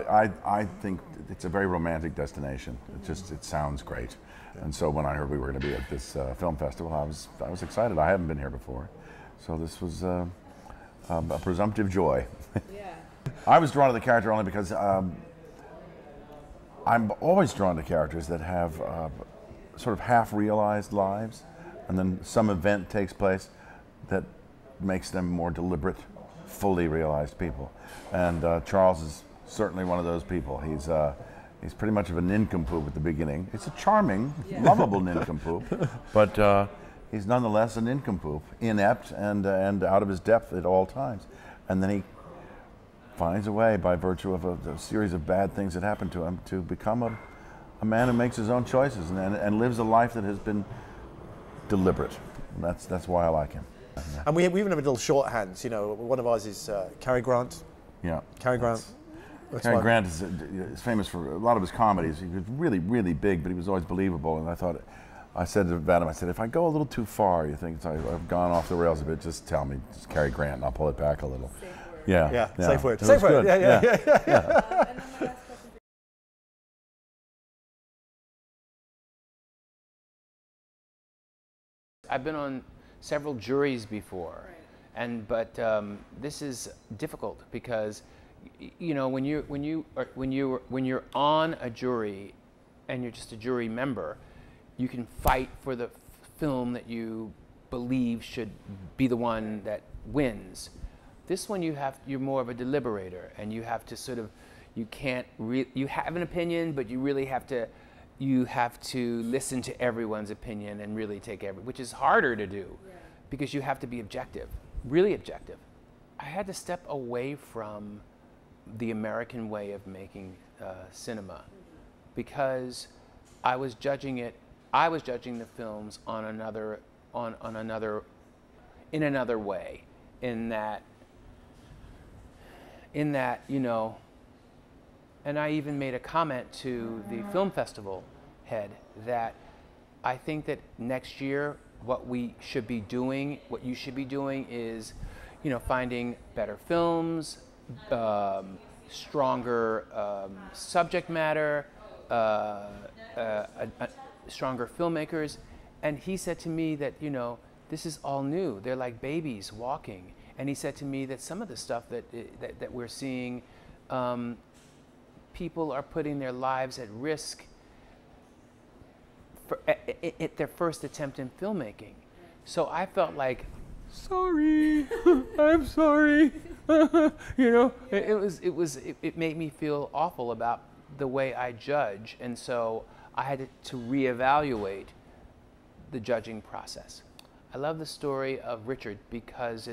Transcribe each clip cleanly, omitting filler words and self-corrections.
I think it's a very romantic destination. It sounds great, and so when I heard we were going to be at this film festival, I was excited. I hadn't been here before, so this was a presumptive joy. Yeah. I was drawn to the character only because I'm always drawn to characters that have sort of half-realized lives, and then some event takes place that makes them more deliberate, fully realized people. And Charles is certainly one of those people. He's pretty much of a nincompoop at the beginning. He's a charming, lovable nincompoop, but he's nonetheless a nincompoop, inept and out of his depth at all times. And then he finds a way, by virtue of a series of bad things that happen to him, to become a man who makes his own choices and lives a life that has been deliberate. And that's why I like him. And we even have a little shorthand. You know, one of ours is Cary Grant. Yeah. Cary Grant. Cary Grant is famous for a lot of his comedies. He was really, really big, but he was always believable. And I said to Adam, I said, if I go a little too far, you think I've gone off the rails a bit, just tell me, just Cary Grant, and I'll pull it back a little. Safe word. Yeah. Safe word. So Safe word. good. Yeah. And then my last question. I've been on several juries before, but this is difficult because, you know, when you're on a jury, and you're just a jury member, you can fight for the film that you believe should be the one that wins. This one you're more of a deliberator, and you have to sort of, you have an opinion, but you really have to. You have to listen to everyone's opinion and really take which is harder to do, because you have to be objective, really objective. I had to step away from the American way of making cinema, because I was judging the films in another way, in that, you know. And I even made a comment to the film festival head that I think that next year what you should be doing is, you know, finding better films, stronger subject matter, stronger filmmakers. And he said to me that, you know, this is all new. They're like babies walking. And he said to me that some of the stuff that we're seeing, people are putting their lives at risk at their first attempt in filmmaking. So I felt like, sorry, I'm sorry. You know, it made me feel awful about the way I judge, and so I had to reevaluate the judging process. I love the story of Richard because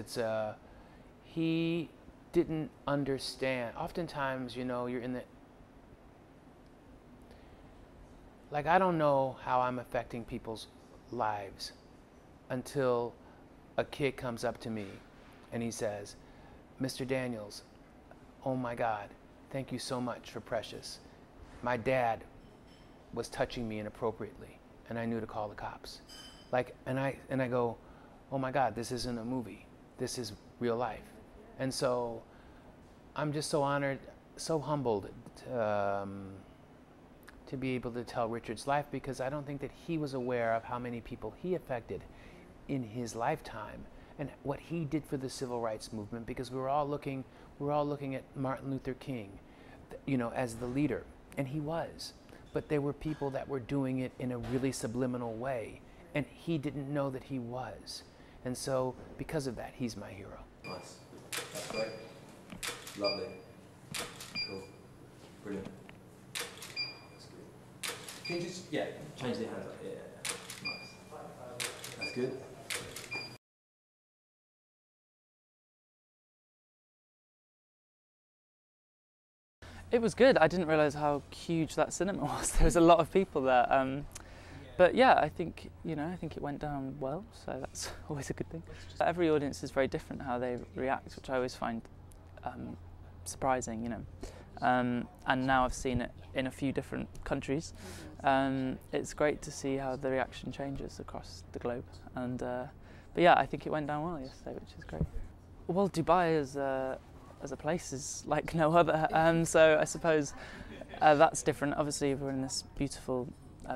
he didn't understand. Oftentimes, you know, you're in the, like, I don't know how I'm affecting people's lives until a kid comes up to me and he says, Mr. Daniels, oh my God, thank you so much for Precious. My dad was touching me inappropriately and I knew to call the cops. Like, and I go, oh my God, this isn't a movie. This is real life. And so I'm just so honored, so humbled to be able to tell Richard's life, because I don't think that he was aware of how many people he affected in his lifetime and what he did for the civil rights movement, because we're all looking at Martin Luther King, you know, as the leader, and he was. But there were people that were doing it in a really subliminal way, and he didn't know that he was. And so because of that, he's my hero. Nice. That's great. Lovely. Cool. Brilliant. Can you just, change the hands up? Yeah. Nice. That's good. It was good. I didn't realise how huge that cinema was. There was a lot of people there. But yeah, I think it went down well, so that's always a good thing. Every audience is very different how they react, which I always find surprising, you know. And now I've seen it in a few different countries. It's great to see how the reaction changes across the globe. And but yeah, I think it went down well yesterday, which is great. Well, Dubai is as a place is like no other. So I suppose that's different. Obviously, we're in this beautiful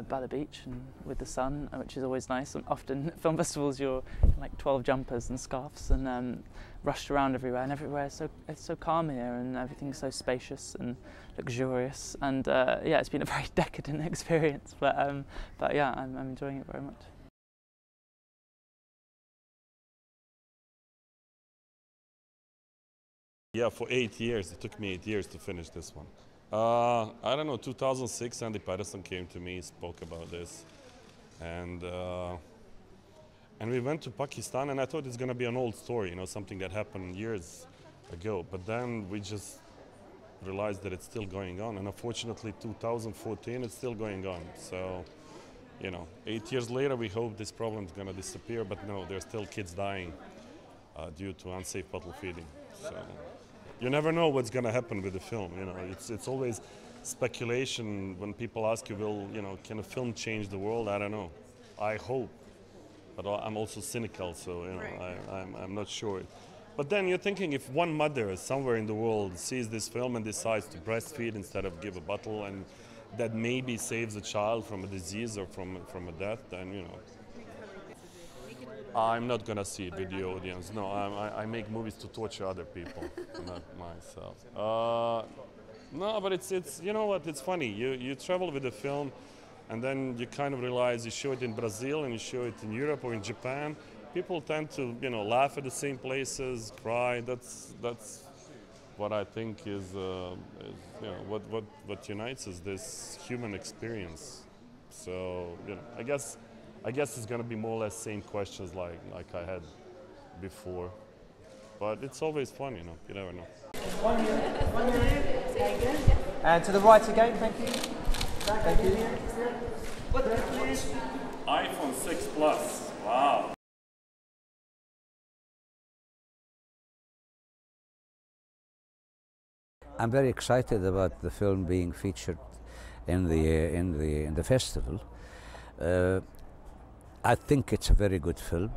by the beach and with the sun, which is always nice. And often at film festivals, you're in like 12 jumpers and scarves and rushed around everywhere. And everywhere it's so calm here, and everything's so spacious and luxurious. And yeah, it's been a very decadent experience. But yeah, I'm enjoying it very much. Yeah, for 8 years. It took me 8 years to finish this one. I don't know, 2006, Andy Patterson came to me, spoke about this. And we went to Pakistan, and I thought it's going to be an old story, you know, something that happened years ago. But then we just realized that it's still going on. And unfortunately, 2014, it's still going on. So, you know, 8 years later, we hope this problem is going to disappear. But no, there's still kids dying due to unsafe bottle feeding. So you never know what's going to happen with the film. You know, it's always speculation when people ask you, "Will can a film change the world?" I don't know. I hope, but I'm also cynical, so I'm not sure. But then you're thinking, if one mother somewhere in the world sees this film and decides to breastfeed instead of give a bottle, and that maybe saves a child from a disease or from a death, then I'm not gonna see it with the audience. No, I make movies to torture other people, not myself. No, but it's you know what? It's funny. You travel with a film, and then you kind of realize you show it in Brazil and you show it in Europe or in Japan. People tend to laugh at the same places, cry. That's what I think is what unites us, this human experience. So I guess it's going to be more or less same questions like I had before, but it's always fun, you never know. And to the right again, thank you. Thank you. iPhone 6 Plus, wow. I'm very excited about the film being featured in the festival. I think it's a very good film.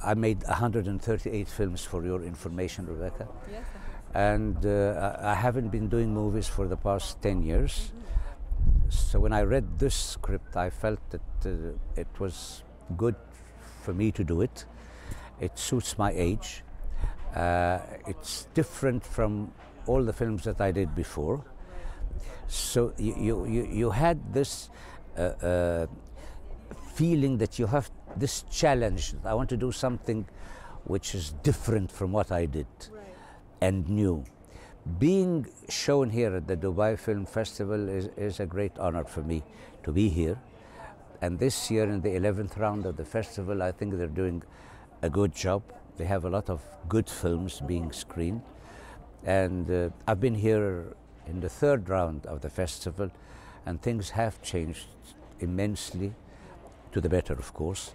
I made 138 films, for your information, Rebecca. Yes. And I haven't been doing movies for the past 10 years. So when I read this script, I felt that it was good for me to do it. It suits my age. It's different from all the films that I did before. So you had this feeling that you have this challenge. I want to do something which is different from what I did, and new. Being shown here at the Dubai Film Festival is a great honor for me to be here. And this year, in the 11th round of the festival, I think they're doing a good job. They have a lot of good films being screened. And I've been here in the 3rd round of the festival, and things have changed immensely, to the better, of course.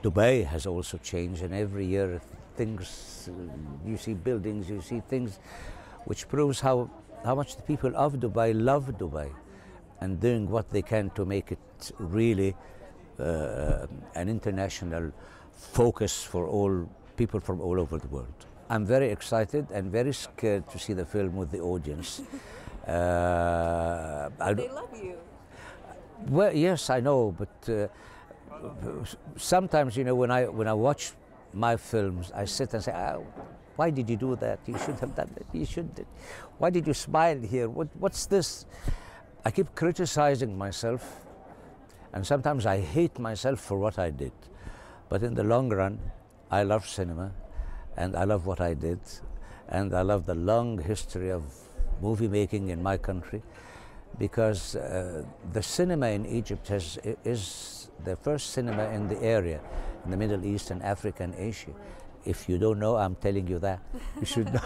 Dubai has also changed, and every year things, you see buildings, you see things, which proves how much the people of Dubai love Dubai and doing what they can to make it really an international focus for all people from all over the world. I'm very excited and very scared to see the film with the audience. They love you. Well, yes, I know, but sometimes, when I watch my films, I sit and say, why did you do that? You should have done that. You should. Why did you smile here? What's this? I keep criticizing myself, and sometimes I hate myself for what I did. But in the long run, I love cinema, and I love what I did, and I love the long history of movie making in my country, because the cinema in Egypt is the first cinema in the area, in the Middle East and Africa and Asia. If you don't know, I'm telling you that. You should know.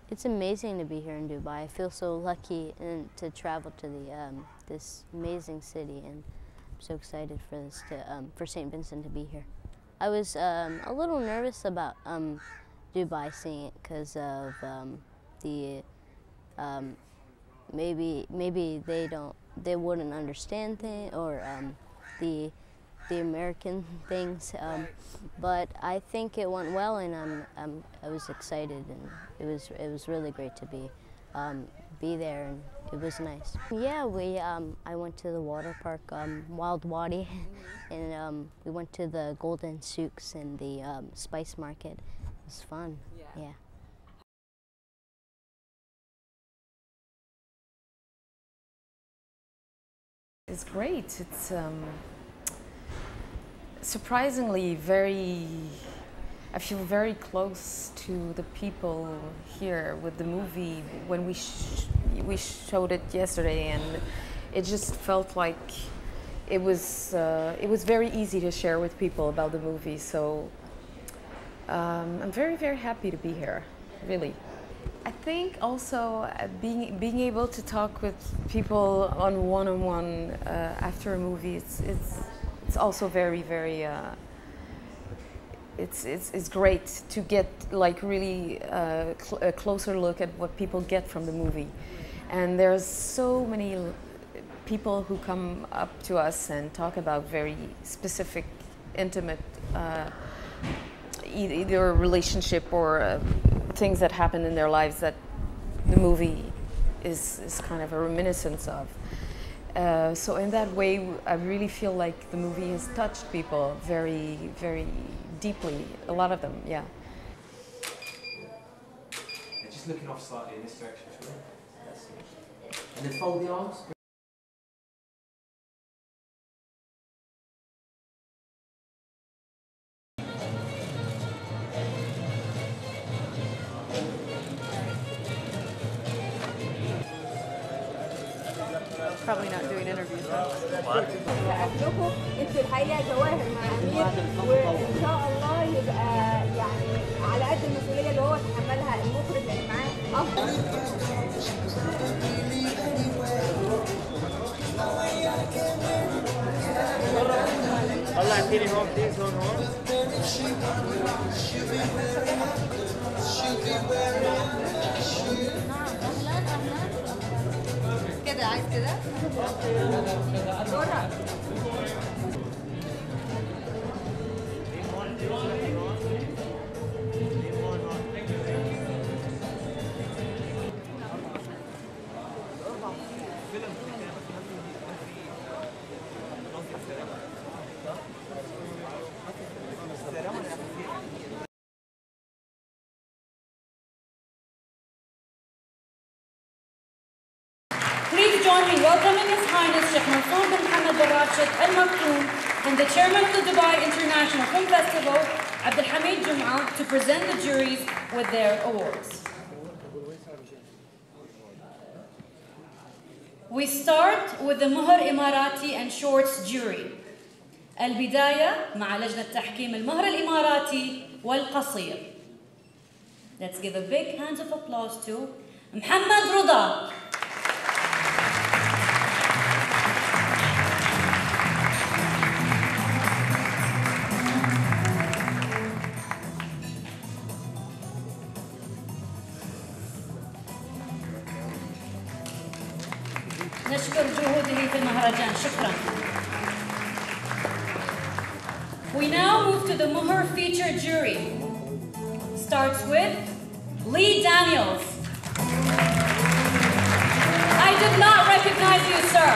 It's amazing to be here in Dubai. I feel so lucky to travel to this amazing city, and I'm so excited for this for St. Vincent to be here. I was a little nervous about Dubai seeing it because of the maybe they wouldn't understand things or the American things, but I think it went well, and I was excited, and it was really great to be there, and it was nice. Yeah, I went to the water park, Wild Wadi, and we went to the Golden Souks and the spice market. It was fun. Yeah. It's great. It's surprisingly I feel very close to the people here with the movie. When we showed it yesterday, and it just felt like it was very easy to share with people about the movie. So I'm very, very happy to be here, really. I think also being able to talk with people on one-on-one after a movie, it's also very, very. It's great to get like really a closer look at what people get from the movie, and there's so many people who come up to us and talk about very specific, intimate, either a relationship or things that happen in their lives that the movie is kind of a reminiscence of. So in that way, I really feel like the movie has touched people very, very deeply. A lot of them, yeah. Just looking off slightly in this direction, and then fold the arms. Probably not doing interviews. عندكم انتوا الحقيقه جواهر مع امير، وان شاء الله يبقى يعني على قد المسؤوليه اللي هو تحملها المخرج اللي معاه افضل. طلع فيني هون بليز، هون كده عايز كده بره. Please join me in welcoming His Highness Sheikh Mansour bin Hamad bin Rashid Al Maktoum and the chairman of the Dubai International Film Festival, Abdul Hamid Jum'ah, to present the juries with their awards. We start with the Muhr Emirati and Shorts jury. البداية مع لجنة تحكيم المهر الإماراتي والقصير. Let's give a big hand of applause to محمد رضا. نشكر جهوده في المهرجان. شكرا. We now move to the Muhr feature jury. Starts with Lee Daniels. I did not recognize you, sir.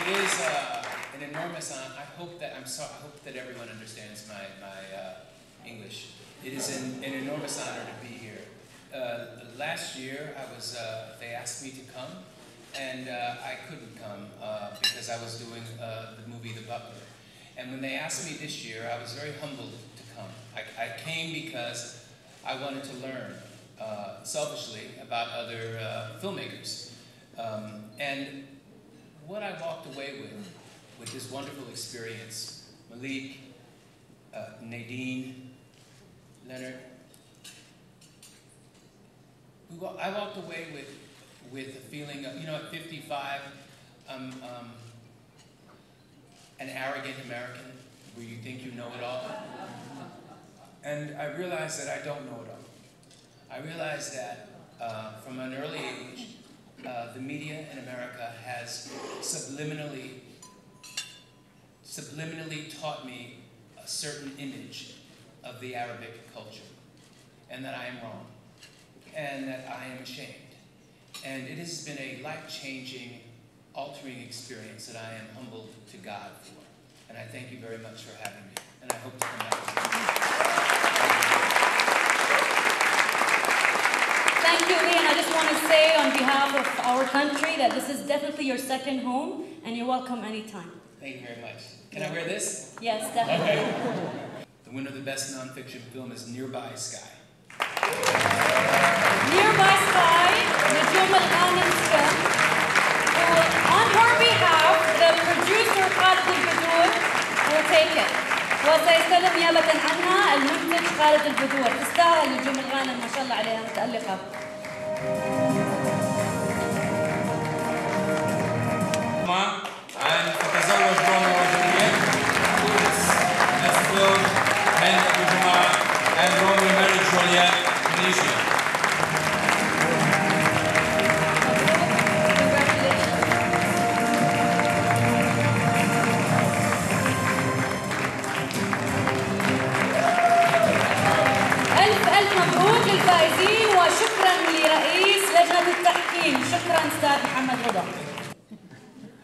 It is an enormous honor. I hope that everyone understands my English. It is an enormous honor to be here. Last year, they asked me to come, and I couldn't come because I was doing the movie The Butler. And when they asked me this year, I was very humbled to come. I came because I wanted to learn selfishly about other filmmakers. And what I walked away with this wonderful experience, Malik, Nadine, Leonard, I walked away with a feeling of, at 55, an arrogant American where you think you know it all. And I realized that I don't know it all. I realized that from an early age, the media in America has subliminally taught me a certain image of the Arabic culture, and that I am wrong, and that I am ashamed. And it has been a life-changing, altering experience that I am humbled to God for. And I thank you very much for having me, and I hope to come back to you. Thank you, Lee, and I just want to say on behalf of our country that this is definitely your second home, and you're welcome anytime. Thank you very much. Can I wear this? Yes, definitely. Okay. The winner of the best nonfiction film is Nearby Sky. Nearby Sky, Najum Al-Ghanim's film, who, on her behalf, the producer Khalid Al-Badour will take it. وسيستلم نيابة عنها المنتج خالد البدور. تستاهل نجوم الغانم ما شاء الله عليها متألقة. عن تتزوج روميو وجولييت. That's the film من أبو جماعة and Romeo married Juliet in Egypt. مبروك للفائزين وشكرا لرئيس لجنة التحكيم. شكرا أستاذ محمد رضا.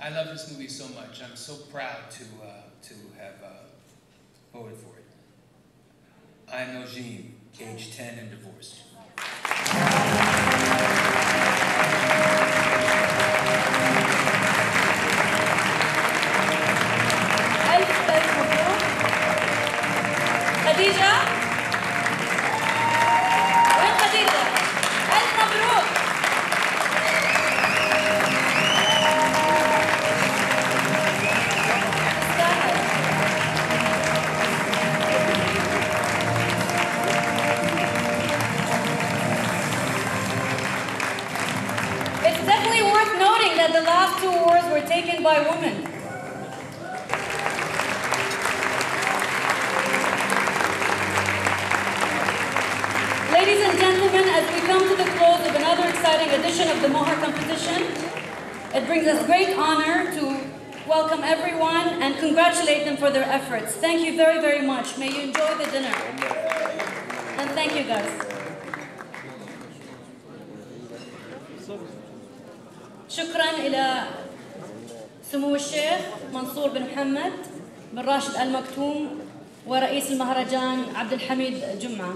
I love this movie so much. I'm so proud to have voted for it. I'm Nojim, age 10 and divorced. ألف مبروك. خديجة. The last two awards were taken by women. Ladies and gentlemen, as we come to the close of another exciting edition of the Mohar competition, it brings us great honor to welcome everyone and congratulate them for their efforts. Thank you very, very much. May you enjoy the dinner. And thank you, guys. شكرا إلى سمو الشيخ منصور بن محمد بن راشد المكتوم ورئيس المهرجان عبد الحميد جمعة.